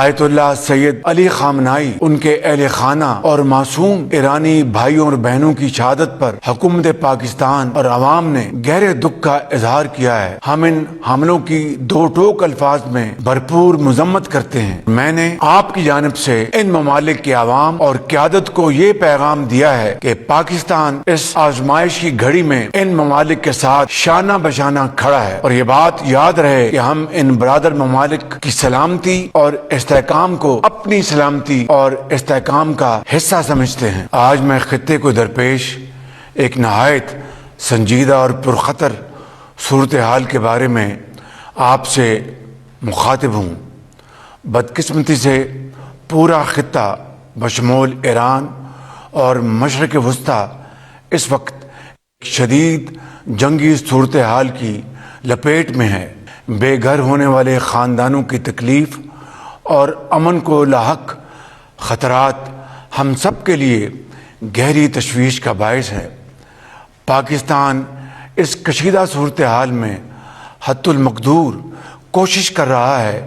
آیت اللہ سید علی خامنائی، ان کے اہل خانہ اور معصوم ایرانی بھائیوں اور بہنوں کی شہادت پر حکومت پاکستان اور عوام نے گہرے دکھ کا اظہار کیا ہے۔ ہم ان حملوں کی دو ٹوک الفاظ میں بھرپور مذمت کرتے ہیں۔ میں نے آپ کی جانب سے ان ممالک کے عوام اور قیادت کو یہ پیغام دیا ہے کہ پاکستان اس آزمائش کی گھڑی میں ان ممالک کے ساتھ شانہ بشانہ کھڑا ہے، اور یہ بات یاد رہے کہ ہم ان برادر ممالک کی سلامتی اور استحکام کو اپنی سلامتی اور استحکام کا حصہ سمجھتے ہیں۔ آج میں خطے کو درپیش ایک نہایت سنجیدہ اور پرخطر صورتحال کے بارے میں آپ سے مخاطب ہوں۔ بدقسمتی سے پورا خطہ بشمول ایران اور مشرق وسطی اس وقت ایک شدید جنگی صورتحال کی لپیٹ میں ہے۔ بے گھر ہونے والے خاندانوں کی تکلیف اور امن کو لاحق خطرات ہم سب کے لیے گہری تشویش کا باعث ہے۔ پاکستان اس کشیدہ صورتحال میں حتی المقدور کوشش کر رہا ہے